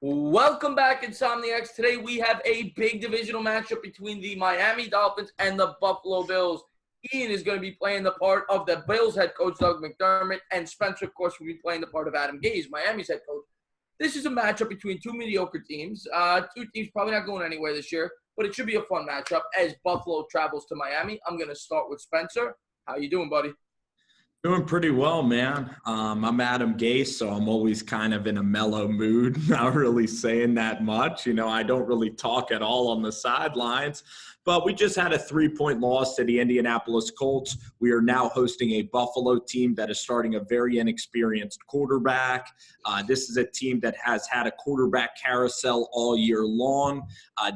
Welcome back, Insomniacs. Today we have a big divisional matchup between the Miami Dolphins and the Buffalo Bills. Ian is going to be playing the part of the Bills head coach, Doug McDermott, and Spencer, of course, will be playing the part of Adam Gase, Miami's head coach. This is a matchup between two mediocre teams. Two teams probably not going anywhere this year, but it should be a fun matchup as Buffalo travels to Miami. I'm going to start with Spencer. How you doing, buddy? Doing pretty well, man. I'm Adam Gase, so I'm always kind of in a mellow mood, not really saying that much. I don't really talk at all on the sidelines. But we just had a 3-point loss to the Indianapolis Colts. We are now hosting a Buffalo team that is starting a very inexperienced quarterback. This is a team that has had a quarterback carousel all year long.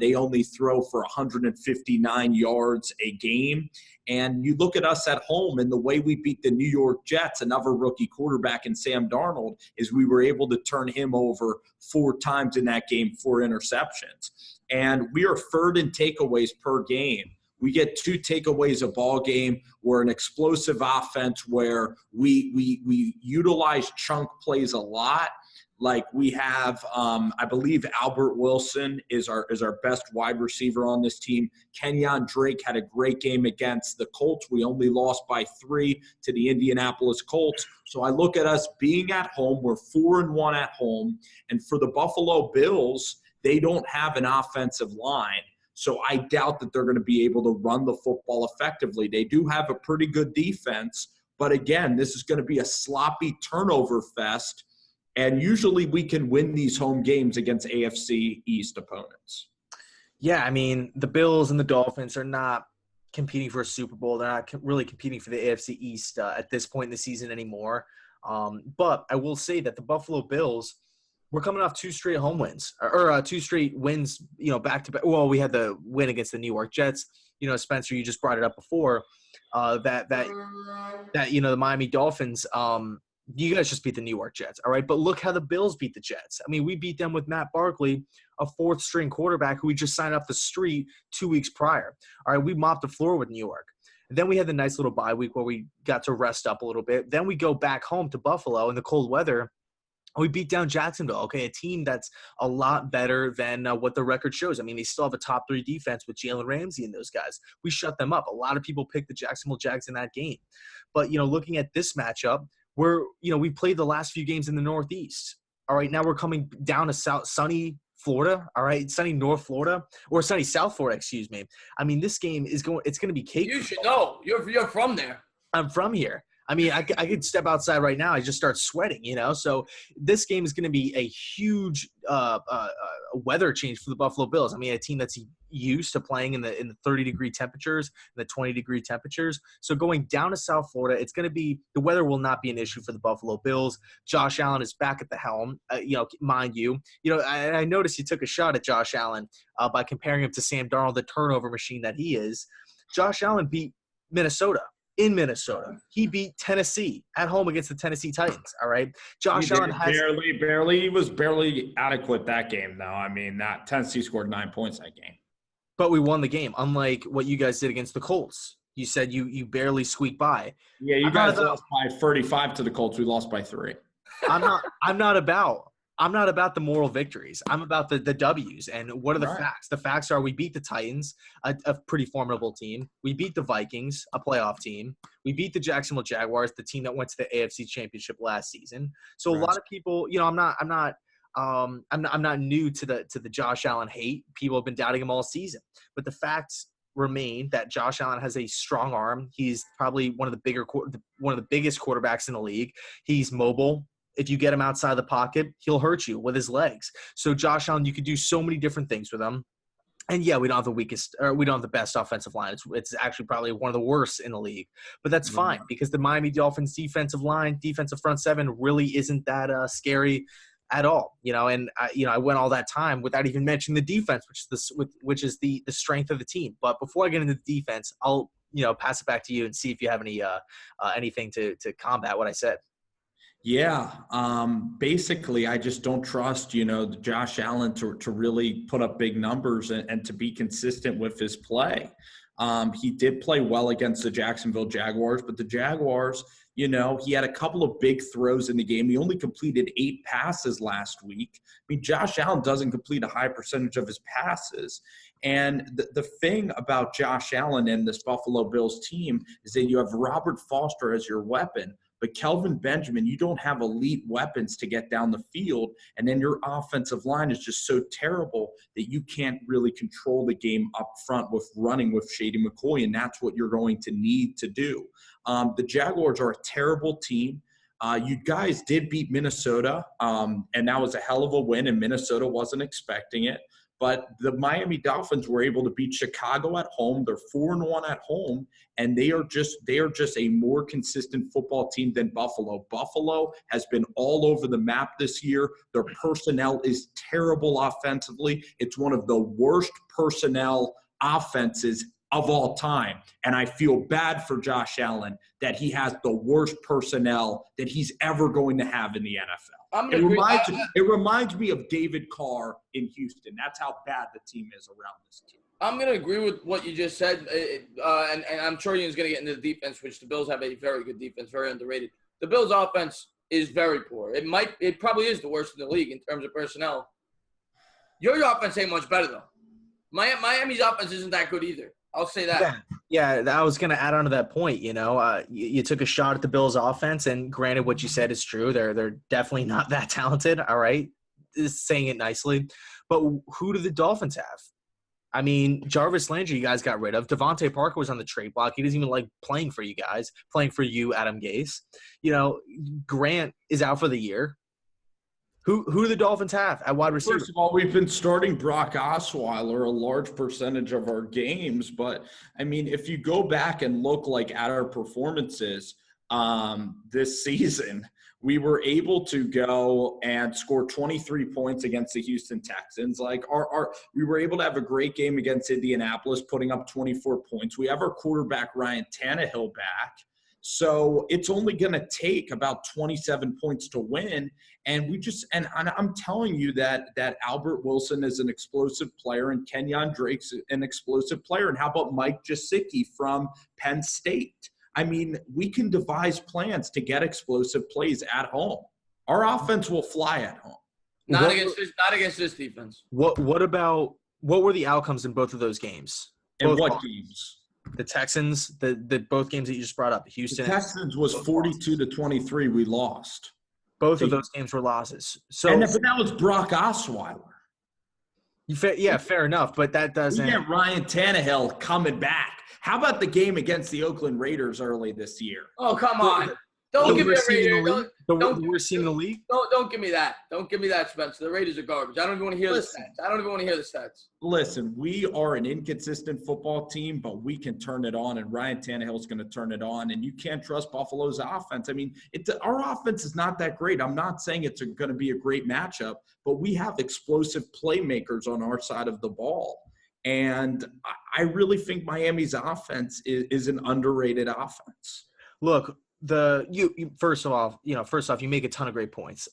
They only throw for 159 yards a game. And you look at us at home and the way we beat the New York Jets, another rookie quarterback in Sam Darnold, is we were able to turn him over 4 times in that game, 4 interceptions. And we are third in takeaways per game. We get 2 takeaways a ball game. We're an explosive offense where we utilize chunk plays a lot. Like we have, I believe Albert Wilson is our best wide receiver on this team. Kenyon Drake had a great game against the Colts. We only lost by 3 to the Indianapolis Colts. So I look at us being at home. We're 4-1 at home. And for the Buffalo Bills, they don't have an offensive line. So I doubt that they're going to be able to run the football effectively. They do have a pretty good defense. But again, this is going to be a sloppy turnover fest. And usually we can win these home games against AFC East opponents. Yeah, I mean, the Bills and the Dolphins are not competing for a Super Bowl. They're not really competing for the AFC East at this point in the season anymore. But I will say that the Buffalo Bills, we're coming off 2 straight home wins, or 2 straight wins, back to back. Well, we had the win against the New York Jets. Spencer, you just brought it up before, that the Miami Dolphins, you guys just beat the New York Jets, all right? But look how the Bills beat the Jets. I mean, we beat them with Matt Barkley, a 4th-string quarterback who we just signed off the street 2 weeks prior. All right, we mopped the floor with New York. And then we had the nice little bye week where we got to rest up a little bit. Then we go back home to Buffalo in the cold weather. We beat down Jacksonville, okay, a team that's a lot better than what the record shows. I mean, they still have a top 3 defense with Jalen Ramsey and those guys. We shut them up. A lot of people picked the Jacksonville Jags in that game. But, looking at this matchup, we played the last few games in the Northeast. All right, now we're coming down to sunny Florida, all right, sunny North Florida, or sunny South Florida, excuse me. I mean, this game it's going to be cake. You should know. You're from there. I'm from here. I mean, I could step outside right now. I just start sweating, So this game is going to be a huge weather change for the Buffalo Bills. I mean, a team that's used to playing in the 30-degree temperatures, the 20-degree temperatures. So going down to South Florida, it's going to be – the weather will not be an issue for the Buffalo Bills. Josh Allen is back at the helm, mind you. I noticed you took a shot at Josh Allen by comparing him to Sam Darnold, the turnover machine that he is. Josh Allen beat Minnesota. In Minnesota, he beat Tennessee at home against the Tennessee Titans. All right, Josh Allen has he was barely adequate that game, though. I mean, that Tennessee scored 9 points that game, but we won the game. Unlike what you guys did against the Colts, you said you barely squeaked by. Yeah, you guys lost by 35 to the Colts. We lost by 3. I'm not about the moral victories. I'm about the W's. And what are the facts? The facts are we beat the Titans, a pretty formidable team. We beat the Vikings, a playoff team. We beat the Jacksonville Jaguars, the team that went to the AFC Championship last season. So a lot of people, I'm not new to the Josh Allen hate. People have been doubting him all season. But the facts remain that Josh Allen has a strong arm. He's probably one of the biggest quarterbacks in the league. He's mobile. If you get him outside the pocket, he'll hurt you with his legs. So Josh Allen, you could do so many different things with him. And yeah, we don't have the best offensive line. It's actually probably one of the worst in the league. But that's fine because the Miami Dolphins defensive front 7 really isn't that scary at all. And I went all that time without even mentioning the defense, which is the strength of the team. But before I get into the defense, I'll pass it back to you and see if you have anything to combat what I said. Yeah, basically, I just don't trust, Josh Allen to really put up big numbers and to be consistent with his play. He did play well against the Jacksonville Jaguars, but the Jaguars, You know, he had a couple of big throws in the game. He only completed 8 passes last week. I mean, Josh Allen doesn't complete a high percentage of his passes. And the thing about Josh Allen and this Buffalo Bills team is that you have Robert Foster as your weapon, but Kelvin Benjamin, you don't have elite weapons to get down the field. And then your offensive line is just so terrible that you can't really control the game up front with running with Shady McCoy. And that's what you're going to need to do. The Jaguars are a terrible team. You guys did beat Minnesota, and that was a hell of a win, and Minnesota wasn't expecting it. But the Miami Dolphins were able to beat Chicago at home. They're 4-1 at home, and they are just a more consistent football team than Buffalo. Buffalo has been all over the map this year. Their personnel is terrible offensively. It's one of the worst personnel offenses of all time. And I feel bad for Josh Allen that he has the worst personnel that he's ever going to have in the NFL. It reminds me of David Carr in Houston. That's how bad the team is around this team. I'm going to agree with what you just said, and I'm sure Ian's going to get into the defense, which the Bills have a very good defense, very underrated. The Bills' offense is very poor. It probably is the worst in the league in terms of personnel. Your offense ain't much better, though. Miami's offense isn't that good either. I'll say that. Yeah, I was going to add on to that point. You know, you took a shot at the Bills' offense, and granted, what you said is true. They're definitely not that talented. All right, just saying it nicely. But who do the Dolphins have? I mean, Jarvis Landry, you guys got rid of. Devontae Parker was on the trade block. He doesn't even like playing for you guys, playing for you, Adam Gase. You know, Grant is out for the year. Who do the Dolphins have at wide receiver? First of all, we've been starting Brock Osweiler a large percentage of our games. But, I mean, if you go back and look like at our performances this season, we were able to go and score 23 points against the Houston Texans. Like we were able to have a great game against Indianapolis, putting up 24 points. We have our quarterback Ryan Tannehill back. So it's only going to take about 27 points to win. And I'm telling you that Albert Wilson is an explosive player and Kenyon Drake's an explosive player. And how about Mike Gesicki from Penn State? I mean, we can devise plans to get explosive plays at home. Our offense will fly at home. Not against this defense. What were the outcomes in both of those games? In what games? The Texans, the both games that you just brought up, Houston. The Texans was 42-23. We lost. Both of those games were losses. But that was Brock Osweiler. Fair enough. But that doesn't. We get Ryan Tannehill coming back. How about the game against the Oakland Raiders early this year? Oh, come on. Don't give me a Raider. The worst team in the league? Don't give me that. Don't give me that, Spencer. The Raiders are garbage. I don't even want to hear the stats. Listen, we are an inconsistent football team, but we can turn it on, and Ryan Tannehill's going to turn it on, and you can't trust Buffalo's offense. I mean, our offense is not that great. I'm not saying it's going to be a great matchup, but we have explosive playmakers on our side of the ball. And I really think Miami's offense is an underrated offense. Look, first off, you make a ton of great points.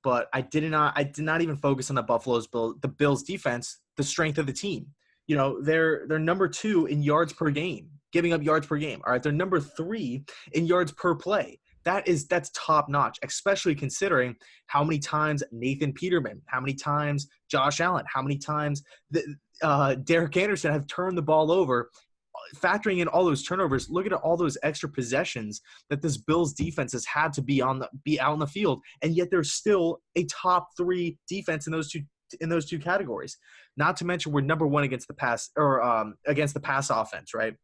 But I did not even focus on the Bills defense, the strength of the team. You know, they're number 2 in yards per game, giving up yards per game. All right, they're number 3 in yards per play. That's top notch, especially considering how many times Nathan Peterman, how many times Josh Allen, how many times Derek Anderson have turned the ball over. Factoring in all those turnovers, look at all those extra possessions that this Bills defense has had to be out in the field, and yet they're still a top 3 defense in those two categories. Not to mention we're number 1 against the pass offense, right?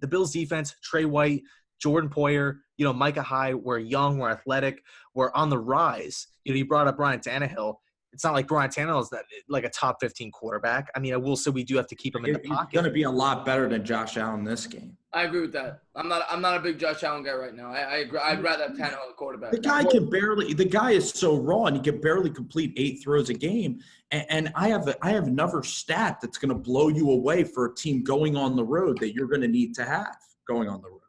The Bills defense, Trey White, Jordan Poyer, Micah Hyde, we're young, we're athletic, we're on the rise. You brought up Ryan Tannehill. It's not like Brian Tannehill is like a top 15 quarterback. I mean, I will say we do have to keep him in the pocket. He's going to be a lot better than Josh Allen this game. I agree with that. I'm not a big Josh Allen guy right now. I agree. I'd rather have Tannehill quarterback. The guy is so raw, and he can barely complete 8 throws a game. And I have another stat that's going to blow you away for a team going on the road that you're going to need to have going on the road.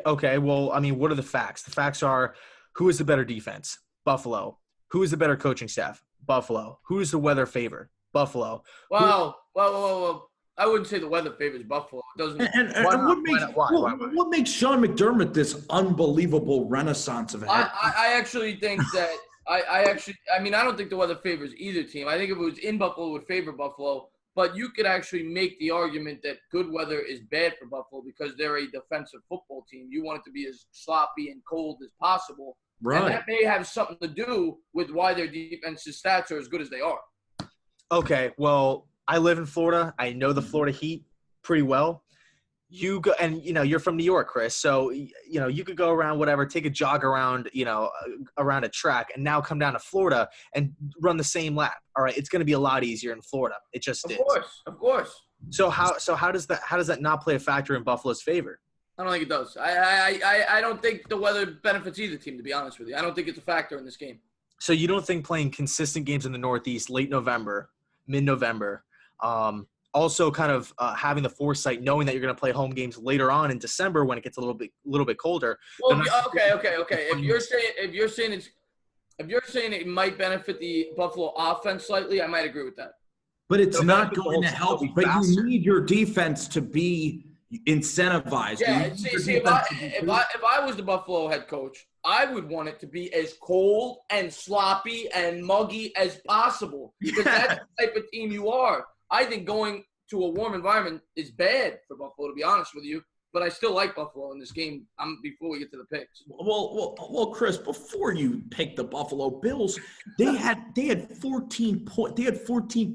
Okay. Well, I mean, what are the facts? The facts are, who is the better defense? Buffalo. Who is the better coaching staff? Buffalo. Who is the weather favor? Buffalo. Whoa. I wouldn't say the weather favors Buffalo. It doesn't. What makes Sean McDermott this unbelievable renaissance of a head coach? I actually think that I mean, I don't think the weather favors either team. I think if it was in Buffalo, it would favor Buffalo. But you could actually make the argument that good weather is bad for Buffalo because they're a defensive football team. You want it to be as sloppy and cold as possible. Right. And that may have something to do with why their defensive stats are as good as they are. Okay, well, I live in Florida. I know the Florida Heat pretty well. You go, and you're from New York, Chris. So you could go around whatever, take a jog around, around a track, and now come down to Florida and run the same lap. All right, it's going to be a lot easier in Florida. It just is. Of course. So how does that not play a factor in Buffalo's favor? I don't think it does. I don't think the weather benefits either team, to be honest with you. I don't think it's a factor in this game. So you don't think playing consistent games in the Northeast, late November, mid-November, also kind of having the foresight, knowing that you're going to play home games later on in December when it gets a little bit colder. Well, okay. If you're saying it might benefit the Buffalo offense slightly, I might agree with that. But it's not going to help. But you need your defense to be incentivized. Yeah. See, if I was the Buffalo head coach, I would want it to be as cold and sloppy and muggy as possible because that's the type of team you are. I think going to a warm environment is bad for Buffalo, to be honest with you. But I still like Buffalo in this game. Before we get to the picks. Well, Chris, before you pick the Buffalo Bills, they had 14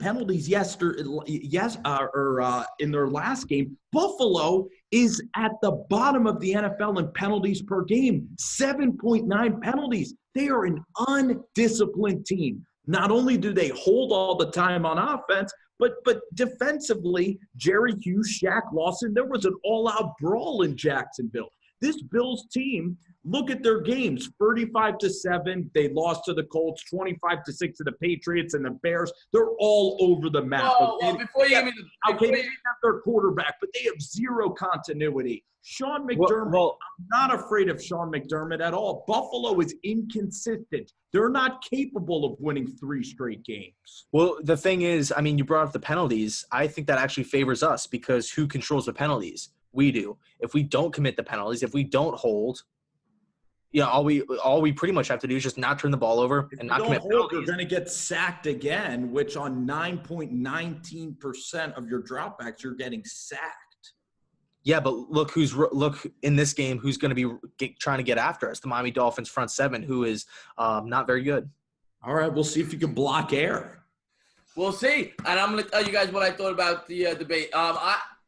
penalties in their last game. Buffalo is at the bottom of the NFL in penalties per game, 7.9 penalties. They are an undisciplined team. Not only do they hold all the time on offense, but defensively, Jerry Hughes, Shaq Lawson, there was an all-out brawl in Jacksonville. This Bills team, look at their games, 35-7. They lost to the Colts, 25-6 to the Patriots and the Bears. They're all over the map. They didn't have their quarterback, but they have zero continuity. Sean McDermott, I'm not afraid of Sean McDermott at all. Buffalo is inconsistent. They're not capable of winning 3 straight games. Well, the thing is, I mean, you brought up the penalties. I think that actually favors us because who controls the penalties? We do. If we don't commit the penalties, if we don't hold, all we pretty much have to do is just not turn the ball over and not commit penalties. You're going to get sacked again, which on 9.19% of your dropbacks, you're getting sacked. Yeah, but look in this game who's going to be trying to get after us. The Miami Dolphins front seven, who is not very good. All right, we'll see if you can block air. We'll see. And I'm going to tell you guys what I thought about the debate. I'm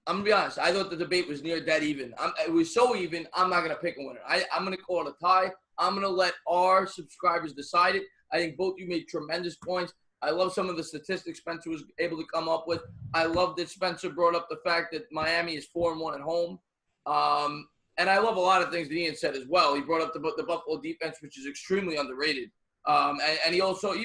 going to be honest. I thought the debate was near dead even. It was so even, I'm not going to pick a winner. I'm going to call it a tie. I'm going to let our subscribers decide it. I think both you made tremendous points. I love some of the statistics Spencer was able to come up with. I love that Spencer brought up the fact that Miami is 4-1 at home. And I love a lot of things that Ian said as well. He brought up the Buffalo defense, which is extremely underrated. And he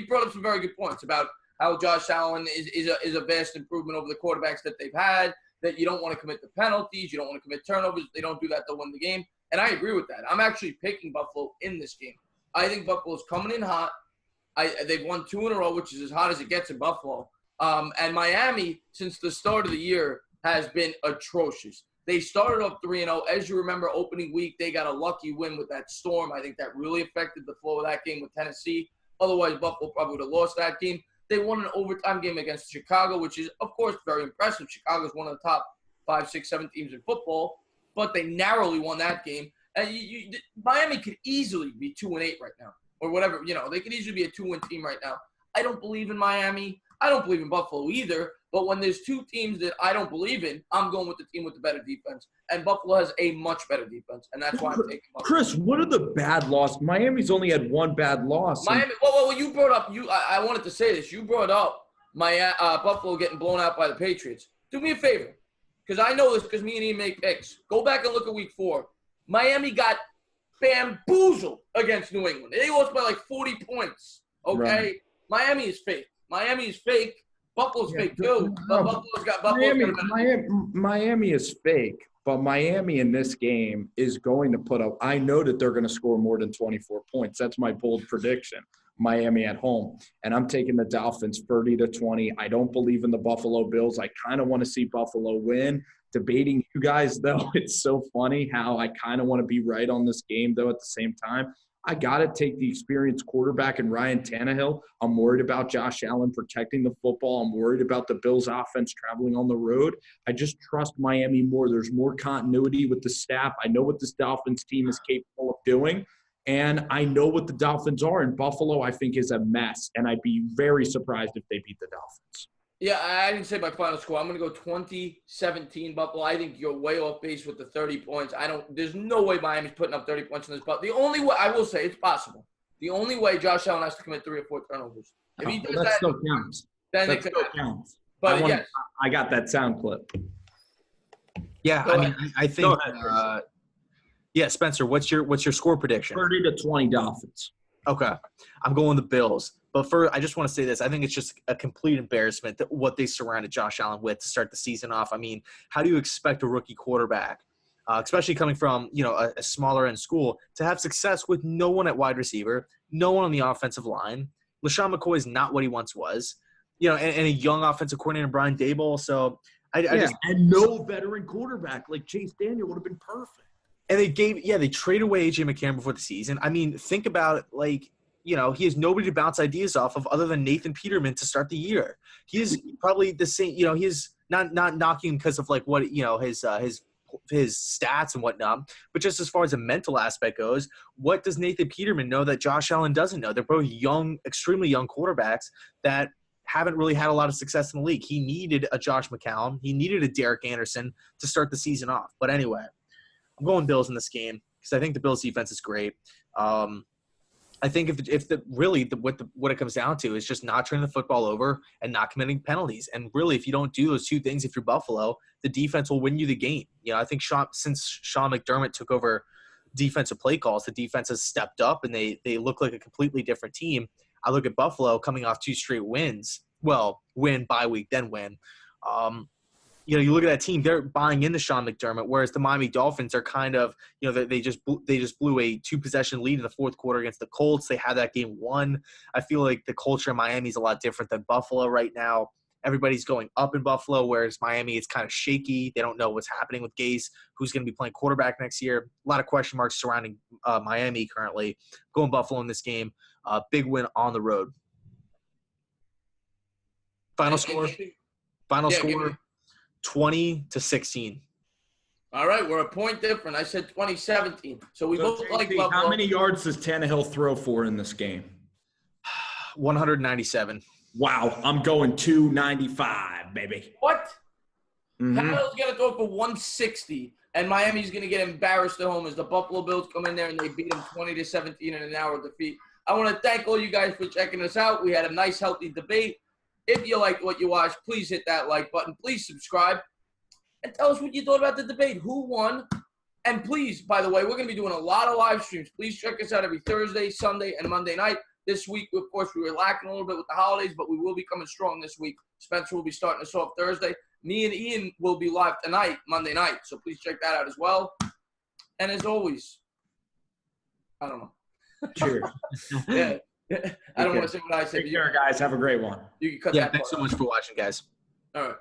brought up some very good points about how Josh Allen is a vast improvement over the quarterbacks that they've had, that you don't want to commit the penalties, you don't want to commit turnovers. They don't do that, they'll win the game. And I agree with that. I'm actually picking Buffalo in this game. I think Buffalo's coming in hot. They've won 2 in a row, which is as hot as it gets in Buffalo. And Miami, since the start of the year, has been atrocious. They started off 3-0. As you remember, opening week, they got a lucky win with that storm. I think that really affected the flow of that game with Tennessee. Otherwise, Buffalo probably would have lost that game. They won an overtime game against Chicago, which is, of course, very impressive. Chicago's one of the top 5, 6, 7 teams in football, but they narrowly won that game. And Miami could easily be 2-8 right now. Or whatever, they could easily be a 2-win team right now. I don't believe in Miami. I don't believe in Buffalo either. But when there's 2 teams that I don't believe in, I'm going with the team with the better defense. And Buffalo has a much better defense, and that's why I'm taking Buffalo. Chris, what are the bad losses? Miami's only had 1 bad loss. Miami. Well, you brought up. I wanted to say this. You brought up Buffalo getting blown out by the Patriots. Do me a favor, because I know this because me and Ian make picks. Go back and look at Week 4. Miami got bamboozled against New England. They lost by like 40 points. Okay, right. Miami is fake. Buffalo's fake too. But Miami is fake, but Miami in this game is going to put up. I know that they're going to score more than 24 points. That's my bold prediction. Miami at home. And I'm taking the Dolphins 30-20. I don't believe in the Buffalo Bills. I kind of want to see Buffalo win. Debating you guys, though, it's so funny how I kind of want to be right on this game, though, at the same time. I got to take the experienced quarterback in Ryan Tannehill. I'm worried about Josh Allen protecting the football. I'm worried about the Bills' offense traveling on the road. I just trust Miami more. There's more continuity with the staff. I know what this Dolphins team is capable of doing, and I know what the Dolphins are. And Buffalo, I think, is a mess, and I'd be very surprised if they beat the Dolphins. Yeah, I didn't say my final score. I'm going to go 20-17 Buffalo. I think you're way off base with the 30 points. There's no way Miami's putting up 30 points in this. But the only way, I will say, it's possible. The only way Josh Allen has to commit 3 or 4 turnovers. If he does that still counts. then that it could still happen. counts. But yes. I got that sound clip. Yeah, I think yeah, Spencer, what's your score prediction? 30-20 Dolphins. Okay. I'm going the Bills. But first, I just want to say this. I think it's just a complete embarrassment that what they surrounded Josh Allen with to start the season off. I mean, how do you expect a rookie quarterback, especially coming from, a smaller end school, to have success with no one at wide receiver, no one on the offensive line? LaShawn McCoy is not what he once was, and a young offensive coordinator, Brian Daboll. So and no veteran quarterback like Chase Daniel would have been perfect. And they traded away A.J. McCarron before the season. I mean, think about it, he has nobody to bounce ideas off of other than Nathan Peterman to start the year. He is probably the same, he's not knocking because of what, his stats and whatnot, but just as far as the mental aspect goes, what does Nathan Peterman know that Josh Allen doesn't know? They're both young, extremely young quarterbacks that haven't really had a lot of success in the league. He needed a Josh McCown. He needed a Derek Anderson to start the season off. But anyway, I'm going Bills in this game because I think the Bills defense is great. I think what it comes down to is just not turning the football over and not committing penalties. And really, if you don't do those two things, if you're Buffalo, the defense will win you the game. I think since Sean McDermott took over defensive play calls, the defense has stepped up and they look like a completely different team. I look at Buffalo coming off 2 straight wins. Well, win, bye week, then win. You look at that team; they're buying into Sean McDermott, whereas the Miami Dolphins are kind of, they just blew a 2-possession lead in the fourth quarter against the Colts. They had that game won. I feel like the culture in Miami is a lot different than Buffalo right now. Everybody's going up in Buffalo, whereas Miami is kind of shaky. They don't know what's happening with Gase, who's going to be playing quarterback next year. A lot of question marks surrounding Miami currently. Going Buffalo in this game, big win on the road. Final score. 20-16. All right, we're a point different. I said 20-17. So we both like Buffalo. How many yards does Tannehill throw for in this game? 197. Wow, I'm going 295, baby. What? Mm-hmm. Tannehill's going to throw for 160, and Miami's going to get embarrassed at home as the Buffalo Bills come in there and they beat them 20-17 in an hour defeat. I want to thank all you guys for checking us out. We had a nice, healthy debate. If you liked what you watched, please hit that like button. Please subscribe and tell us what you thought about the debate. Who won? And please, by the way, we're going to be doing a lot of live streams. Please check us out every Thursday, Sunday, and Monday night. This week, of course, we were lacking a little bit with the holidays, but we will be coming strong this week. Spencer will be starting us off Thursday. Me and Ian will be live tonight, Monday night. So please check that out as well. And as always, I don't know. Cheers. Yeah. I don't want to say what I said. Take care, guys. Have a great one. You can cut that thanks so much for watching, guys. All right.